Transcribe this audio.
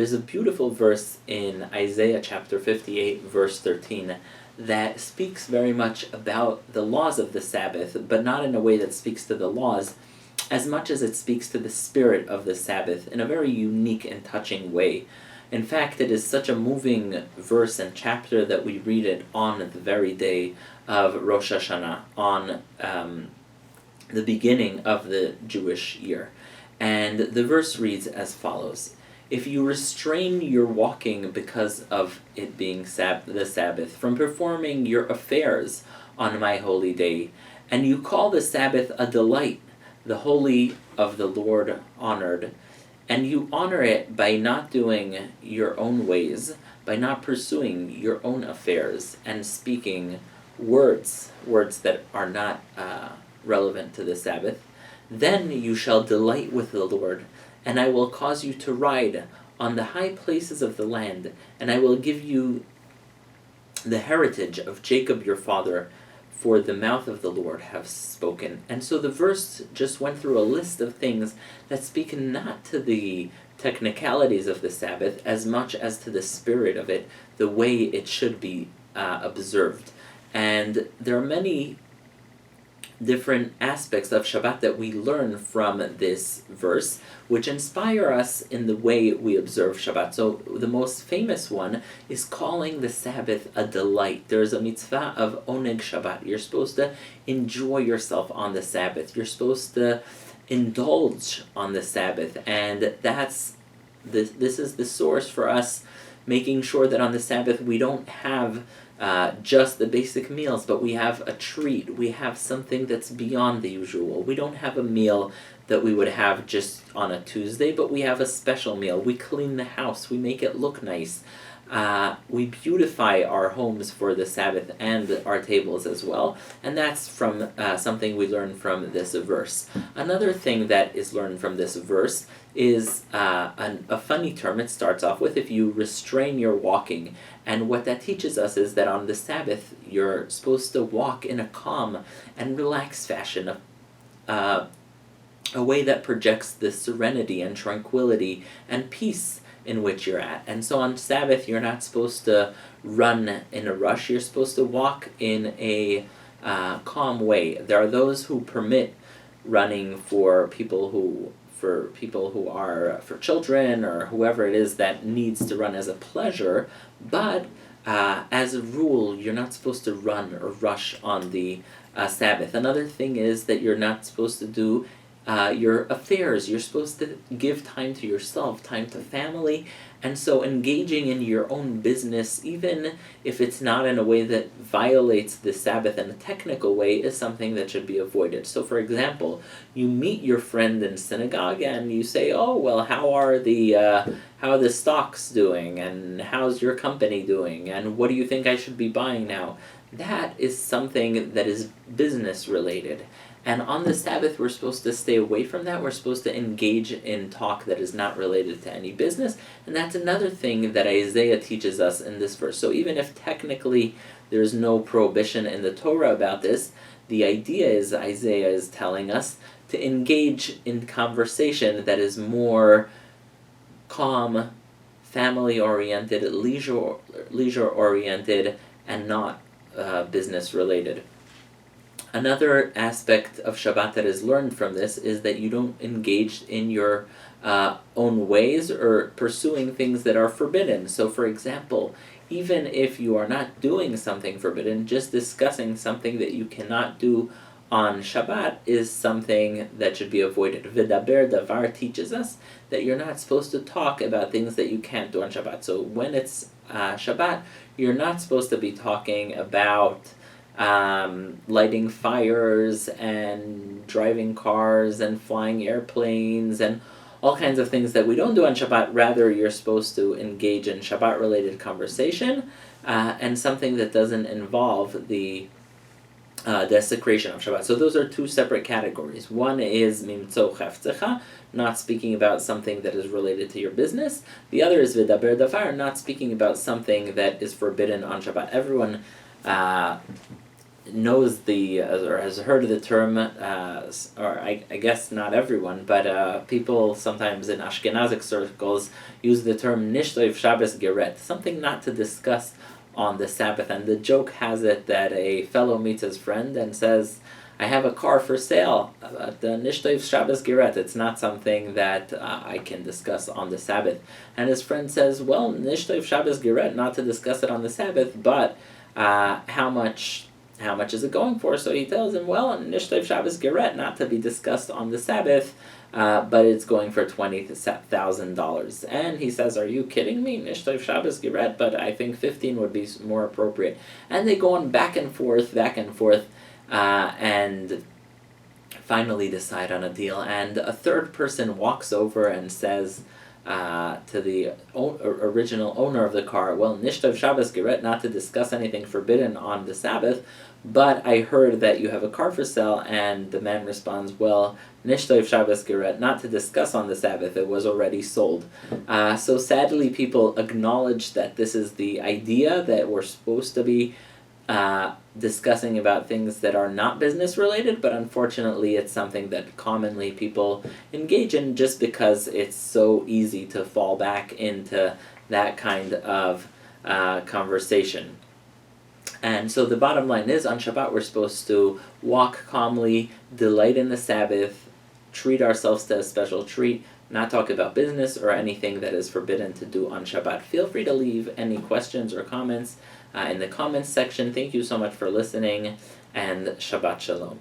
There's a beautiful verse in Isaiah chapter 58, verse 13, that speaks very much about the laws of the Sabbath, but not in a way that speaks to the laws, as much as it speaks to the spirit of the Sabbath in a very unique and touching way. In fact, it is such a moving verse and chapter that we read it on the very day of Rosh Hashanah, on the beginning of the Jewish year. And the verse reads as follows: "If you restrain your walking because of it being the Sabbath, from performing your affairs on my holy day, and you call the Sabbath a delight, the holy of the Lord honored, and you honor it by not doing your own ways, by not pursuing your own affairs, and speaking words that are not relevant to the Sabbath, then you shall delight with the Lord, and I will cause you to ride on the high places of the land, and I will give you the heritage of Jacob your father, for the mouth of the Lord have spoken." And so the verse just went through a list of things that speak not to the technicalities of the Sabbath as much as to the spirit of it, the way it should be observed. And there are many different aspects of Shabbat that we learn from this verse, which inspire us in the way we observe Shabbat. So the most famous one is calling the Sabbath a delight. There's a mitzvah of oneg Shabbat. You're supposed to enjoy yourself on the Sabbath. You're supposed to indulge on the Sabbath. And this is the source for us making sure that on the Sabbath we don't have just the basic meals, but we have a treat. We have something that's beyond the usual. We don't have a meal that we would have just on a Tuesday, but we have a special meal. We clean the house. We make it look nice. We beautify our homes for the Sabbath and our tables as well. And that's from something we learn from this verse. Another thing that is learned from this verse is a funny term. It starts off with, if you restrain your walking. And what that teaches us is that on the Sabbath, you're supposed to walk in a calm and relaxed fashion, a way that projects the serenity and tranquility and peace in which you're at. And so on Sabbath, you're not supposed to run in a rush. You're supposed to walk in a calm way. There are those who permit running for children or whoever it is that needs to run as a pleasure, but as a rule, you're not supposed to run or rush on the Sabbath. Another thing is that you're not supposed to do your affairs. You're supposed to give time to yourself, time to family, and so engaging in your own business, even if it's not in a way that violates the Sabbath in a technical way, is something that should be avoided. So for example, you meet your friend in synagogue and you say, "Oh, well, how are the stocks doing, and how's your company doing, and what do you think I should be buying now?" That is something that is business related. And on the Sabbath, we're supposed to stay away from that. We're supposed to engage in talk that is not related to any business. And that's another thing that Isaiah teaches us in this verse. So even if technically there's no prohibition in the Torah about this, the idea is Isaiah is telling us to engage in conversation that is more calm, family-oriented, leisure-oriented, and not business-related. Another aspect of Shabbat that is learned from this is that you don't engage in your own ways or pursuing things that are forbidden. So for example, even if you are not doing something forbidden, just discussing something that you cannot do on Shabbat is something that should be avoided. V'daber davar teaches us that you're not supposed to talk about things that you can't do on Shabbat. So when it's Shabbat, you're not supposed to be talking about lighting fires and driving cars and flying airplanes and all kinds of things that we don't do on Shabbat. Rather, you're supposed to engage in Shabbat-related conversation and something that doesn't involve the desecration of Shabbat. So those are two separate categories. One is mimtzo chefzecha, not speaking about something that is related to your business. The other is v'daber davar, not speaking about something that is forbidden on Shabbat. Everyone knows or has heard the term, or I guess not everyone, but people sometimes in Ashkenazic circles use the term nishtoiv Shabbos geret, something not to discuss on the Sabbath. And the joke has it that a fellow meets his friend and says, I have a car for sale, the nishtoiv Shabbos geret, it's not something that I can discuss on the Sabbath. And his friend says, well, nishtoiv Shabbos geret, not to discuss it on the Sabbath, but how much is it going for? So he tells him, well, nishtoiv Shabbos geret, not to be discussed on the Sabbath, but it's going for $20,000. And he says, are you kidding me? Nishtoiv Shabbos geret, but I think 15 would be more appropriate. And they go on back and forth, and finally decide on a deal. And a third person walks over and says to the original owner of the car, well, nishtoiv Shabbos geret, not to discuss anything forbidden on the Sabbath, but I heard that you have a car for sale. And the man responds, well, nishtoiv Shabbos geret, not to discuss on the Sabbath, it was already sold. So sadly, people acknowledge that this is the idea, that we're supposed to be discussing about things that are not business related, but unfortunately it's something that commonly people engage in just because it's so easy to fall back into that kind of conversation. And so the bottom line is, on Shabbat we're supposed to walk calmly, delight in the Sabbath, treat ourselves to a special treat, not talk about business or anything that is forbidden to do on Shabbat. Feel free to leave any questions or comments in the comments section. Thank you so much for listening, and Shabbat Shalom.